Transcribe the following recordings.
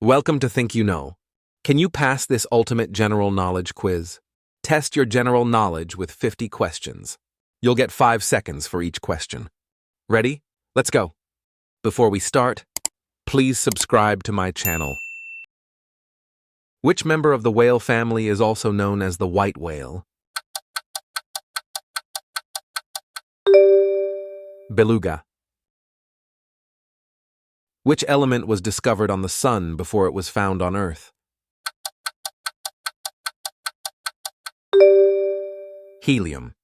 Welcome to Think You Know. Can you pass this ultimate general knowledge quiz? Test your general knowledge with 50 questions. You'll get 5 seconds for each question. Ready? Let's go. Before we start, please subscribe to my channel. Which member of the whale family is also known as the white whale? Beluga. Which element was discovered on the Sun before it was found on Earth? Helium.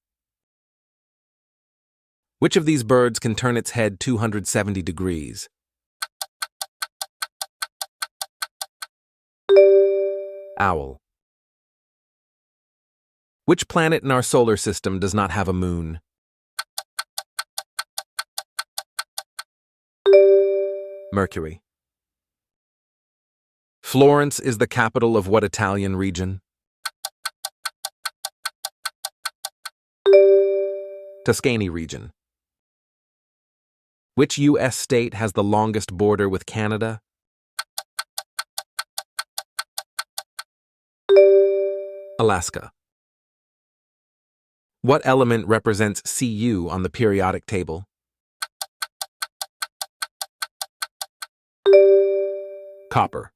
Which of these birds can turn its head 270 degrees? Owl. Which planet in our solar system does not have a moon? Mercury. Florence is the capital of what Italian region? Tuscany region. Which U.S. state has the longest border with Canada? Alaska. What element represents Cu on the periodic table? Copper.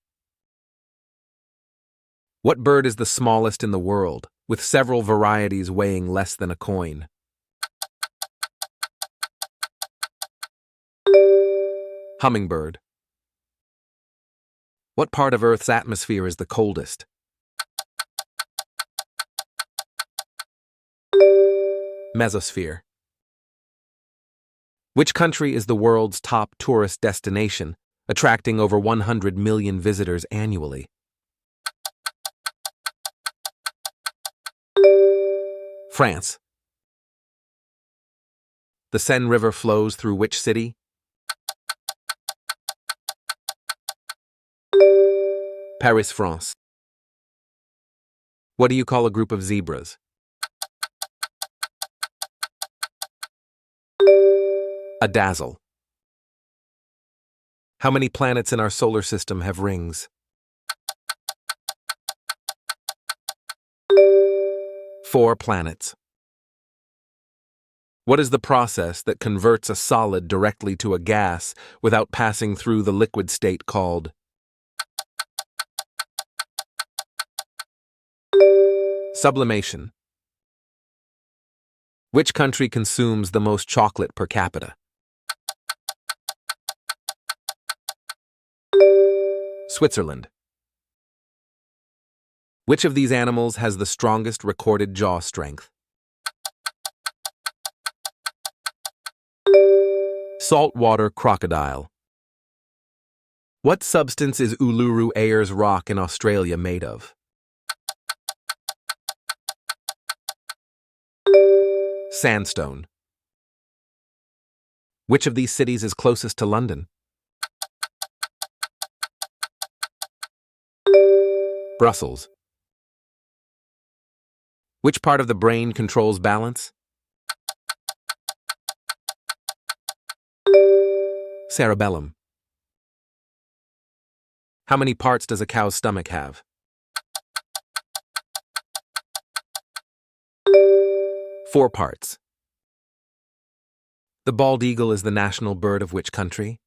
What bird is the smallest in the world, with several varieties weighing less than a coin? Hummingbird. What part of Earth's atmosphere is the coldest? Mesosphere. Which country is the world's top tourist destination, attracting over 100 million visitors annually? France. The Seine River flows through which city? Paris, France. What do you call a group of zebras? A dazzle. How many planets in our solar system have rings? 4 planets. What is the process that converts a solid directly to a gas without passing through the liquid state called? Sublimation. Which country consumes the most chocolate per capita? Switzerland. Which of these animals has the strongest recorded jaw strength? Saltwater crocodile. What substance is Uluru Ayers Rock in Australia made of? Sandstone. Which of these cities is closest to London? Brussels. Which part of the brain controls balance? Cerebellum. How many parts does a cow's stomach have? 4 parts. The bald eagle is the national bird of which country?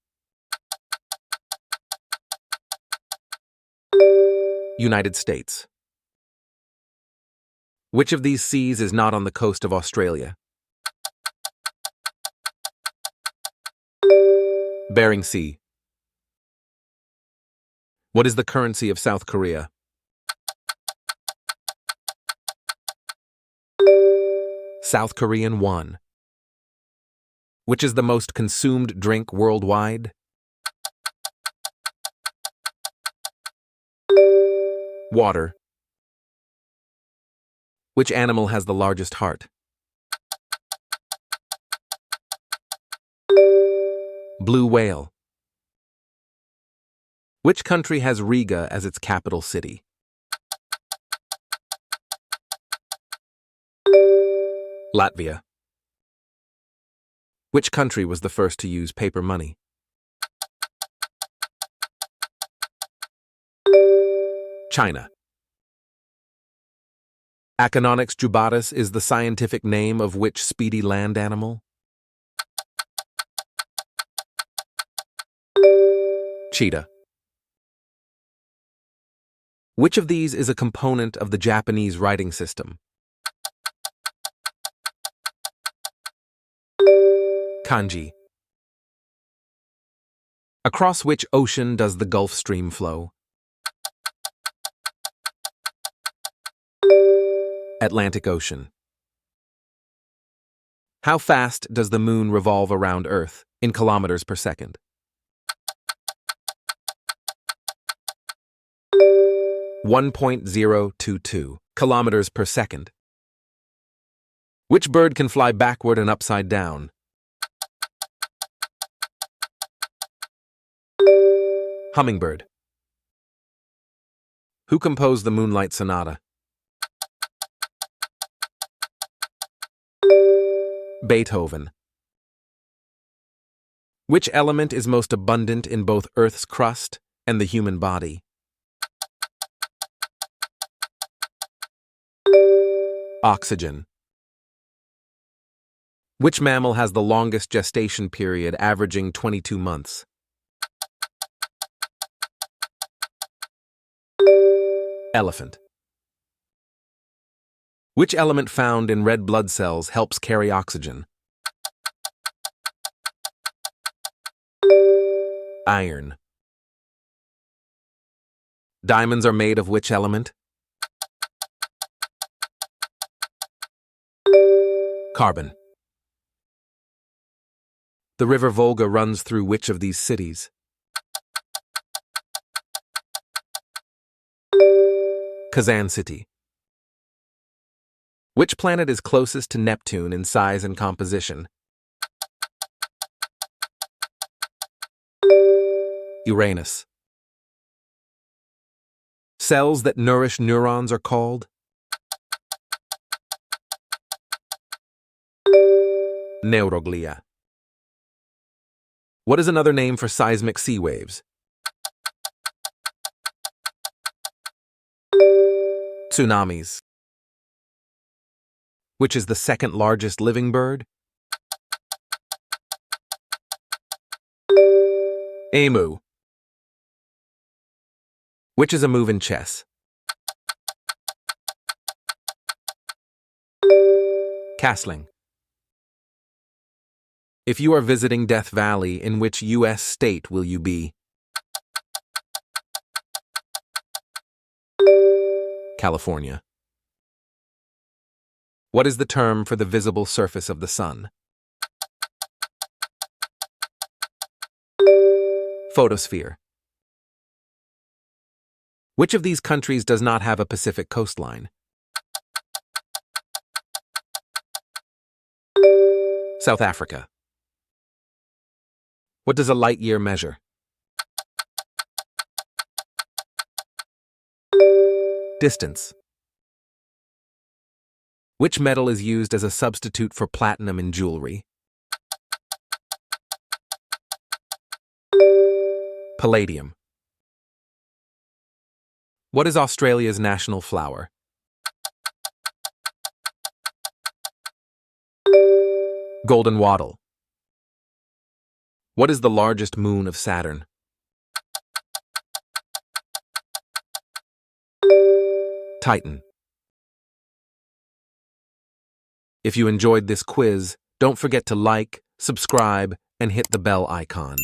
United States. Which of these seas is not on the coast of Australia? Bering Sea. What is the currency of South Korea? South Korean won. Which is the most consumed drink worldwide? Water. Which animal has the largest heart? Blue whale. Which country has Riga as its capital city? Latvia. Which country was the first to use paper money? China. Acinonyx jubatus is the scientific name of which speedy land animal? Cheetah. Which of these is a component of the Japanese writing system? Kanji. Across which ocean does the Gulf Stream flow? Atlantic Ocean. How fast does the moon revolve around Earth in kilometers per second? 1.022 kilometers per second. Which bird can fly backward and upside down? Hummingbird. Who composed the Moonlight Sonata? Beethoven. Which element is most abundant in both Earth's crust and the human body? Oxygen. Which mammal has the longest gestation period, averaging 22 months? Elephant. Which element found in red blood cells helps carry oxygen? Iron. Diamonds are made of which element? Carbon. The river Volga runs through which of these cities? Kazan City. Which planet is closest to Neptune in size and composition? Uranus. Cells that nourish neurons are called? Neuroglia. What is another name for seismic sea waves? Tsunamis. Which is the second largest living bird? Emu. Which is a move in chess? Castling. If you are visiting Death Valley, in which U.S. state will you be? California. What is the term for the visible surface of the sun? Photosphere. Which of these countries does not have a Pacific coastline? South Africa. What does a light year measure? Distance. Which metal is used as a substitute for platinum in jewelry? Palladium. What is Australia's national flower? Golden wattle. What is the largest moon of Saturn? Titan. If you enjoyed this quiz, don't forget to like, subscribe, and hit the bell icon.